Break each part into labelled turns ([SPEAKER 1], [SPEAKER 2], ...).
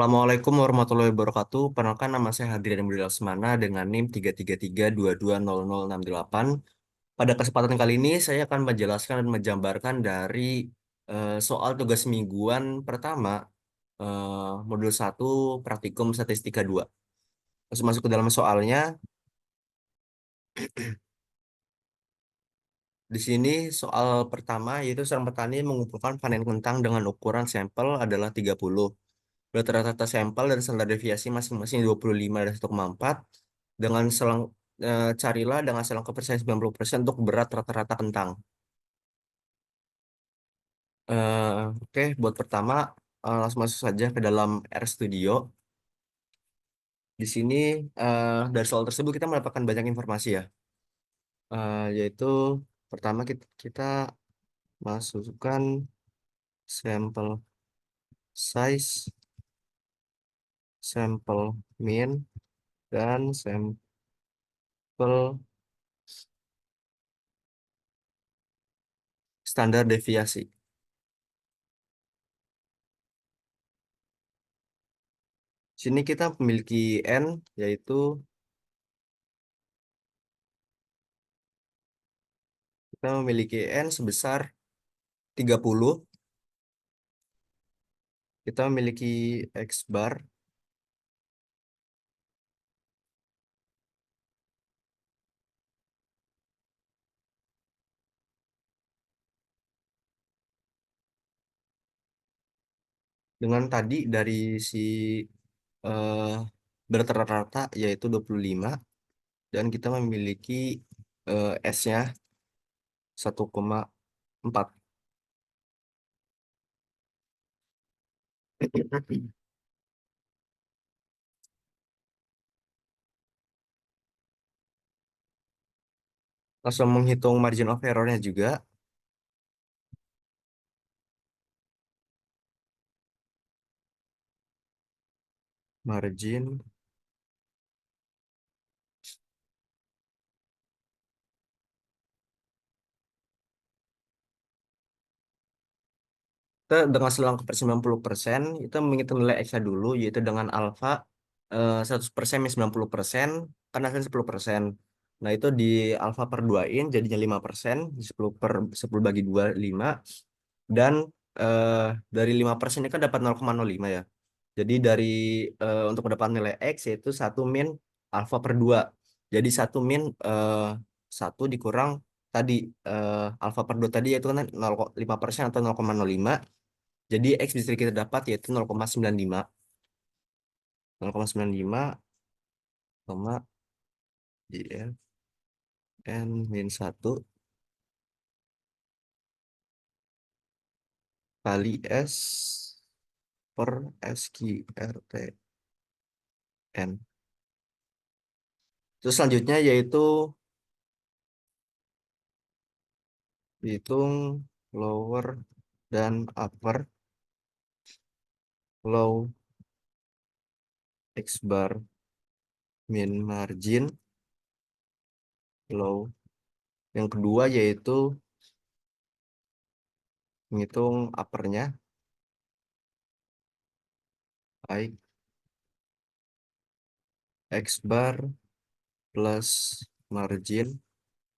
[SPEAKER 1] Assalamualaikum warahmatullahi wabarakatuh. Perkenalkan nama saya Hadrian Budi Laksmana dengan NIM 333220068. Pada kesempatan kali ini saya akan menjelaskan dan menjabarkan dari soal tugas mingguan pertama modul 1 Praktikum Statistika 2. Langsung masuk ke dalam soalnya. Di sini soal pertama yaitu seorang petani mengumpulkan panen kentang dengan ukuran sampel adalah 30. Rata-rata sampel dan standar deviasi masing-masing 25 dan 1,4. Dengan carilah dengan selang kepercayaan 90% untuk berat rata-rata kentang. Eh, oke, buat pertama langsung masuk saja ke dalam RStudio. Di sini dari soal tersebut kita mendapatkan banyak informasi ya. Yaitu pertama kita masukkan sampel size, sampel mean, dan sampel standar deviasi. Sini kita memiliki N, yaitu kita memiliki N sebesar 30. Kita memiliki X bar dengan tadi dari si eh, berat rata yaitu 25 dan kita memiliki S-nya 1,4. Langsung menghitung margin of error-nya juga. Margin kita dengan selang ke 90% itu menghitung nilai X-nya dulu yaitu dengan alfa 100% minus 90% kan hasilnya 10%. Nah, itu di alfa per 2-in jadinya 5%, 10 bagi 2 5. Dan eh, dari 5% ini kan dapat 0,05 ya. Jadi dari untuk mendapat nilai X yaitu 1 min alfa per 2. Jadi 1 dikurang tadi alfa per 2 tadi yaitu kan 0,5% atau 0,05. Jadi X bisa kita dapat yaitu 0,95. 0,95 koma JL N-1 kali S per SQRT N. Terus selanjutnya yaitu hitung lower dan upper low X bar min margin low. Yang kedua yaitu menghitung uppernya baik X bar plus margin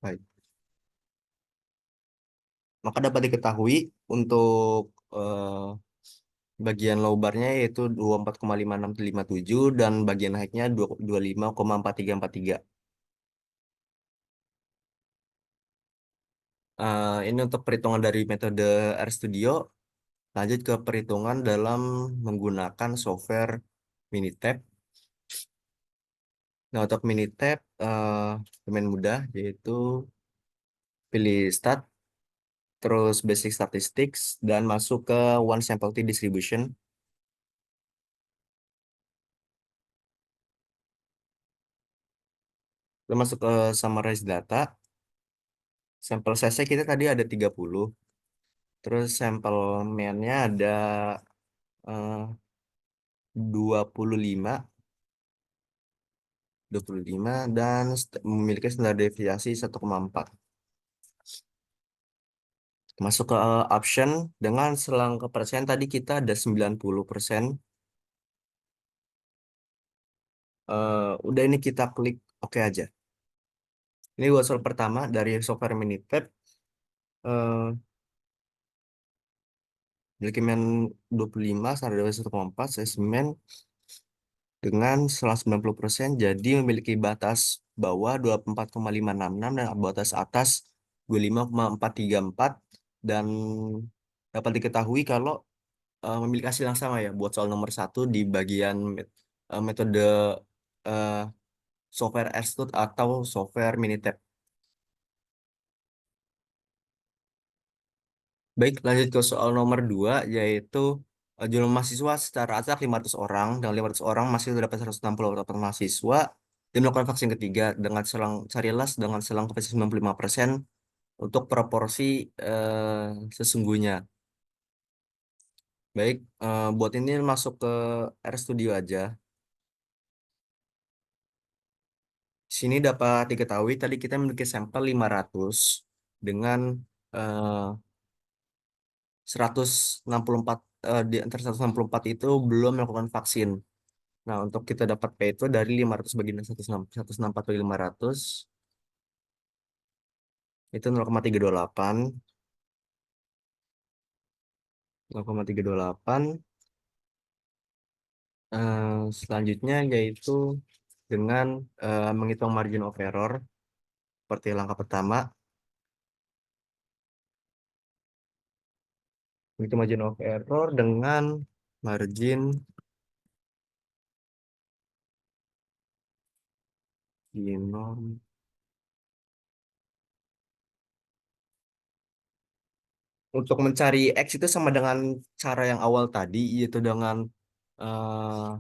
[SPEAKER 1] baik. Maka dapat diketahui untuk bagian low barnya yaitu 24,56357 dan bagian high-nya 25,4343. Ini untuk perhitungan dari metode RStudio. Lanjut ke perhitungan dalam menggunakan software Minitab. Nah, untuk Minitab lumayan mudah yaitu pilih Stat, terus Basic Statistics dan masuk ke One Sample T Distribution. Lalu masuk ke Summarize Data. Sampel size kita tadi ada 30. Terus sampel main-nya ada eh, 25, 25 dan memiliki standar deviasi 1,4. Masuk ke option dengan selang kepercayaan tadi kita ada 90%. Udah ini kita klik oke aja. Ini buat soal pertama dari software Minitab. Eh, Milkimen 25, standar deviasi 1,4, spesimen dengan selang 90%, jadi memiliki batas bawah 24,566 dan batas atas 25,434, dan dapat diketahui kalau memiliki hasil yang sama ya buat soal nomor satu di bagian metode eh, software RStudio atau software Minitab. Baik, lanjut ke soal nomor 2, yaitu jumlah mahasiswa secara acak 500 orang, dan 500 orang masih terdapat 168 mahasiswa, dan melakukan vaksin ketiga dengan selang carilas dengan selang kapasitas 95% untuk proporsi sesungguhnya. Baik, buat ini masuk ke RStudio aja. Sini dapat diketahui tadi kita memiliki sampel 500 dengan eh, 164, di antara 164 itu belum melakukan vaksin. Nah, untuk kita dapat P itu dari 500 bagi 164 bagi 500 itu 0,328. 0,328. Selanjutnya yaitu dengan menghitung margin of error seperti langkah pertama. Menghitung margin of error dengan margin ginom. Untuk mencari X itu sama dengan cara yang awal tadi, yaitu dengan eh,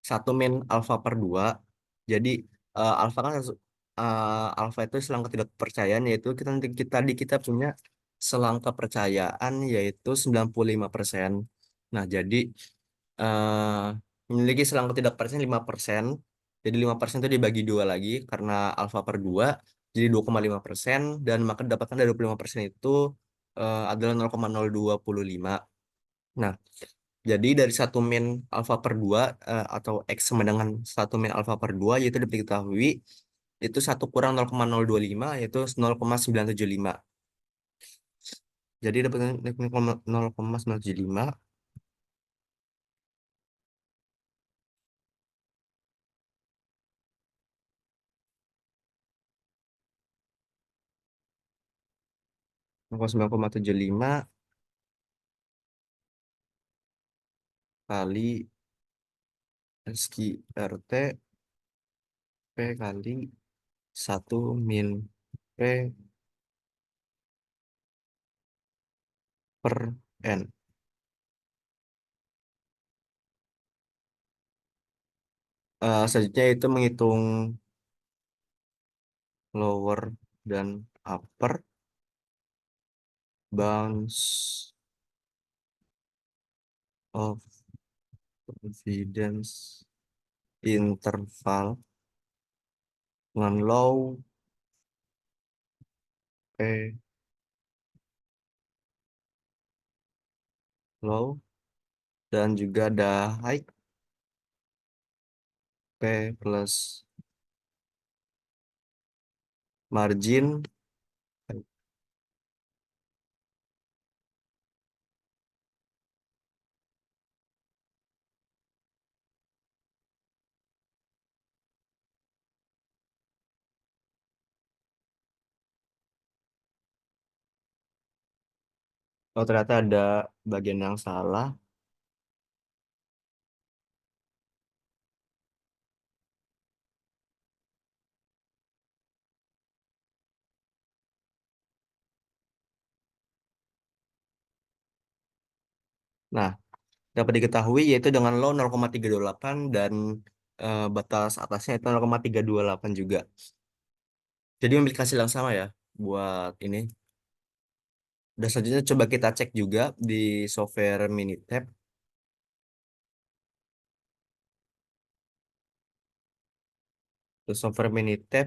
[SPEAKER 1] satu min alfa per dua. Jadi alfa kan alfa itu selang ketidakpercayaan, yaitu kita punya selang kepercayaan yaitu 95%. Nah, jadi eh, memiliki selang ketidakpercayaan 5%. Jadi 5% itu dibagi dua lagi karena alfa per dua jadi 2,5%, dan maka dapatkan dari 25% itu adalah 0,0225. Nah, jadi dari satu min alfa per 2 atau X sama dengan satu min alfa per 2 yaitu dapat diketahui itu satu kurang 0,025 yaitu 0,975. Jadi dapat 0,975 0,975 kali SQRT P kali satu min P per N. Selanjutnya itu menghitung lower dan upper bounds of confidence interval dengan low P low, dan juga ada high P plus margin. Oh, ternyata ada bagian yang salah. Nah, dapat diketahui yaitu dengan low 0,328 dan batas atasnya itu 0,328 juga. Jadi memiliki hasil yang sama ya buat ini. Dan selanjutnya coba kita cek juga di software Minitab. Di software Minitab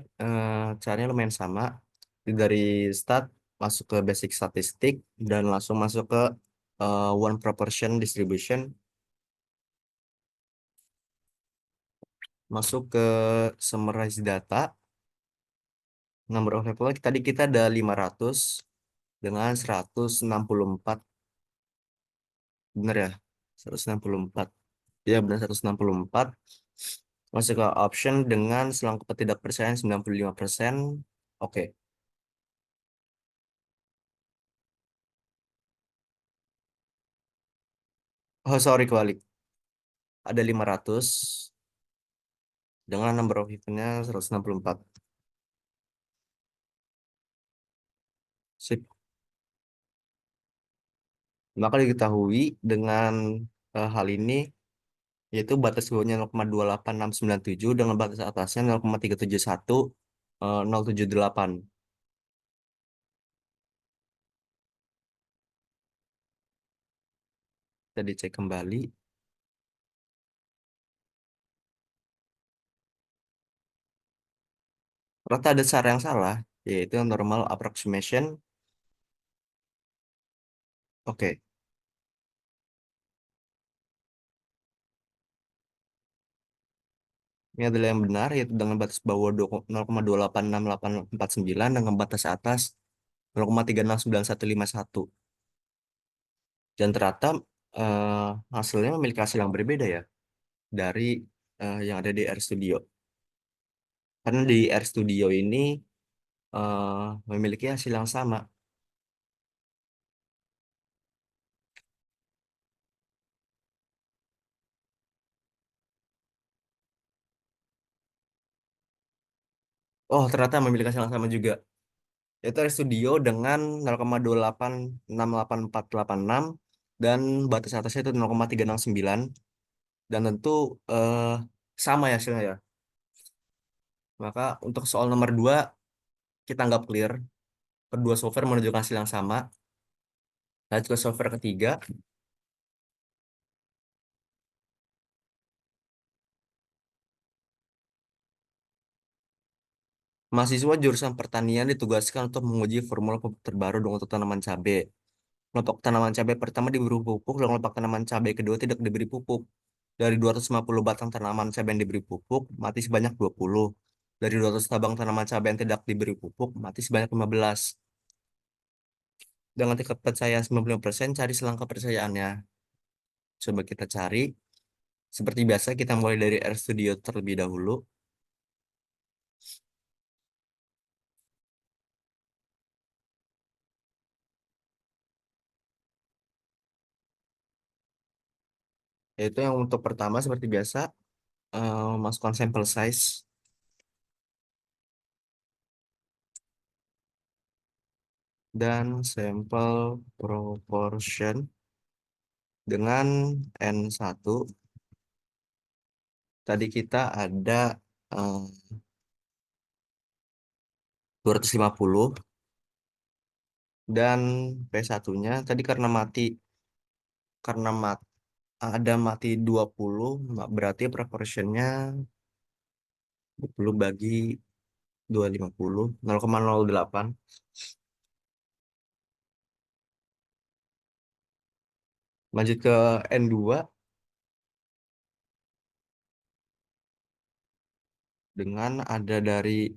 [SPEAKER 1] caranya lumayan sama. Dari start masuk ke basic statistik dan langsung masuk ke one proportion distribution. Masuk ke summarize data. Number of people tadi kita ada 500 dengan 164. Bener ya? 164. Ya benar 164. Masuk ke option dengan selang ketidakpercayaan 95%. Oke. Oh sorry kebalik. Ada 500 dengan number of people-nya 164. Sip. Maka diketahui dengan hal ini yaitu batas bawahnya 0,28697 dengan batas atasnya 0,371 078. Kita dicek kembali. Ternyata ada cara yang salah, yaitu normal approximation. Oke, ini adalah yang benar, yaitu dengan batas bawah 0,2868849 dengan batas atas 0,369151. Dan ternyata eh, hasilnya memiliki hasil yang berbeda ya dari yang ada di R Studio. Karena di R Studio ini memiliki hasil yang sama. Oh, ternyata memiliki hasil yang sama juga. Yaitu R Studio dengan 0,2868486 dan batas atasnya itu 0,369. Dan tentu eh, sama ya hasilnya ya. Maka untuk soal nomor 2 kita anggap clear. Kedua software menunjukkan hasil yang sama. Lanjut ke software ketiga. Mahasiswa jurusan pertanian ditugaskan untuk menguji formula pupuk terbaru untuk tanaman cabai. Kelompok tanaman cabai pertama diberi pupuk dan kelompok tanaman cabai kedua tidak diberi pupuk. Dari 250 batang tanaman cabai yang diberi pupuk, mati sebanyak 20. Dari 200 tabang tanaman cabai yang tidak diberi pupuk, mati sebanyak 15. Dengan tingkat kepercayaan 95%, cari selang kepercayaannya. Coba kita cari. Seperti biasa, kita mulai dari RStudio terlebih dahulu. Yaitu yang untuk pertama, seperti biasa, masukkan sampel size dan sampel proportion dengan N1. Tadi kita ada eh, 250 dan P1-nya tadi karena ada mati 20 berarti proportionnya 20 bagi 250 0,08. Lanjut ke N2 dengan ada dari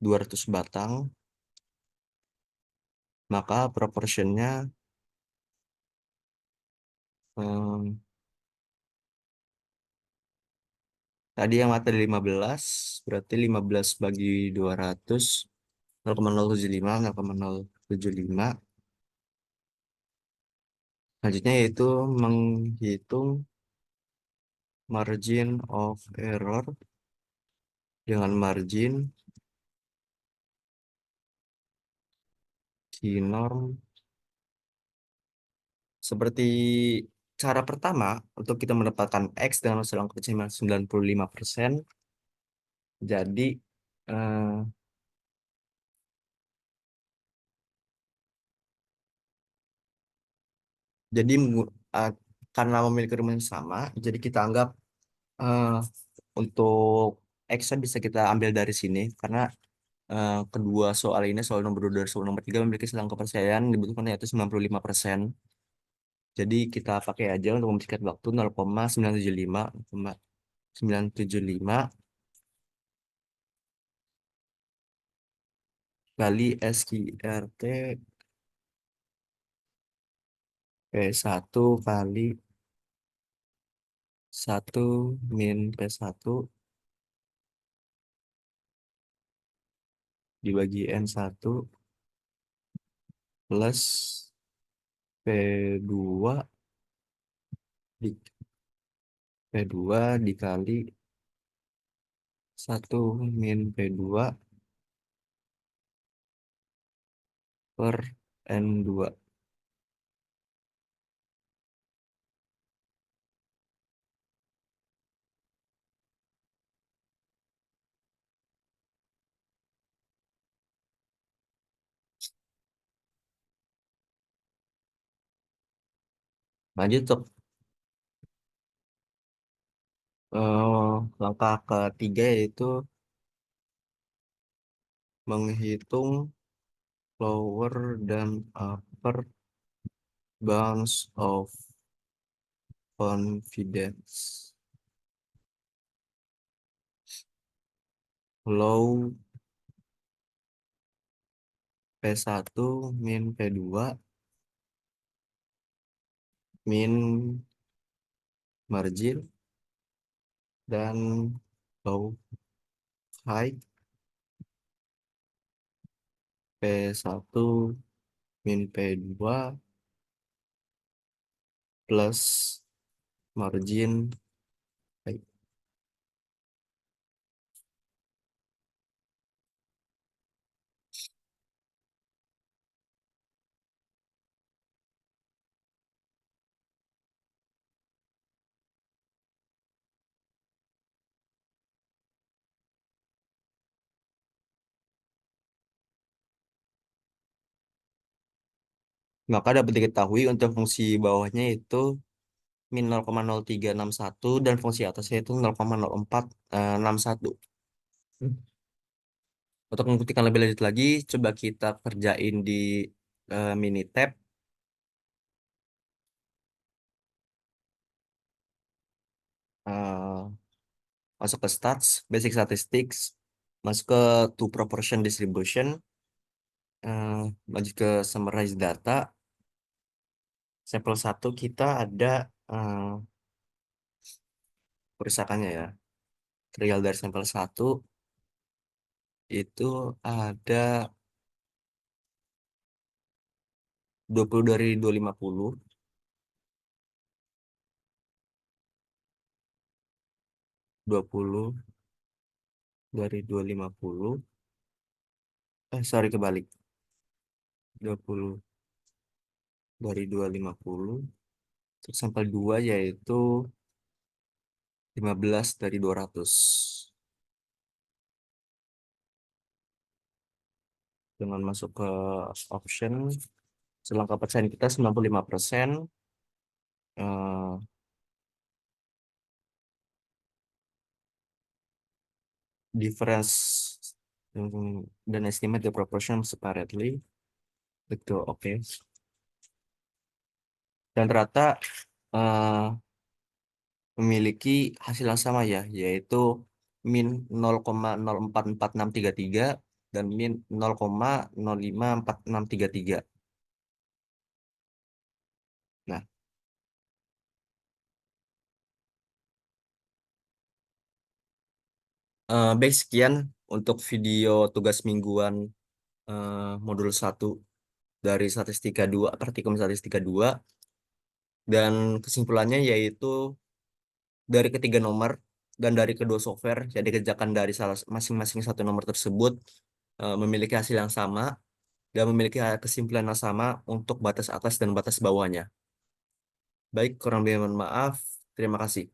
[SPEAKER 1] 200 batang, maka proportionnya em, tadi yang mati ada 15 berarti 15 bagi 200 0,075 0,075. Selanjutnya yaitu menghitung margin of error dengan margin key norm. Seperti cara pertama, untuk kita mendapatkan X dengan selang kepercayaan 95%. Jadi, eh, jadi eh, karena memiliki rumus yang sama, jadi kita anggap eh, untuk X-nya bisa kita ambil dari sini. Karena kedua soal ini, soal nomor 2 dan soal nomor 3 memiliki selang kepercayaan dibutuhkan yaitu 95%. Jadi kita pakai aja untuk mempersingkat waktu 0,975. 975 kali SQRT P1 kali 1 - P1 dibagi N1 plus P2 di P2 dikali 1 - P2 per N2. Lanjut untuk langkah ketiga yaitu menghitung lower dan upper bounds of confidence. Low P1 min P2 min margin dan low high P1 min P2 plus margin high. Maka dapat diketahui untuk fungsi bawahnya itu min 0,0361 dan fungsi atasnya itu 0,0461. Untuk membuktikan lebih lanjut lagi, coba kita kerjain di Minitab. Eh, Masuk ke Stats, Basic Statistics, masuk ke Two Proportion Distribution, eh, lanjut ke Summarize Data. Sampel 1 kita ada kerusakannya ya. Trial dari sampel 1 itu ada 20 dari 250, 20 dari 250, sorry kebalik. 20 dari 250. Untuk sampel 2 yaitu 15 dari 200. Dengan masuk ke option, selangkah persen kita 95%. eh, Difference dan estimate the proportion separately. Betul, oke. Dan ternyata eh, memiliki hasil yang sama ya, yaitu min 0,044633 dan min 0,054633. Nah, baik sekian untuk video tugas mingguan modul 1 dari Statistika 2, Praktikum Statistika 2. Dan kesimpulannya yaitu dari ketiga nomor dan dari kedua software yang dikerjakan dari salah masing-masing satu nomor tersebut memiliki hasil yang sama dan memiliki kesimpulan yang sama untuk batas atas dan batas bawahnya. Baik, kurang lebih mohon maaf. Terima kasih.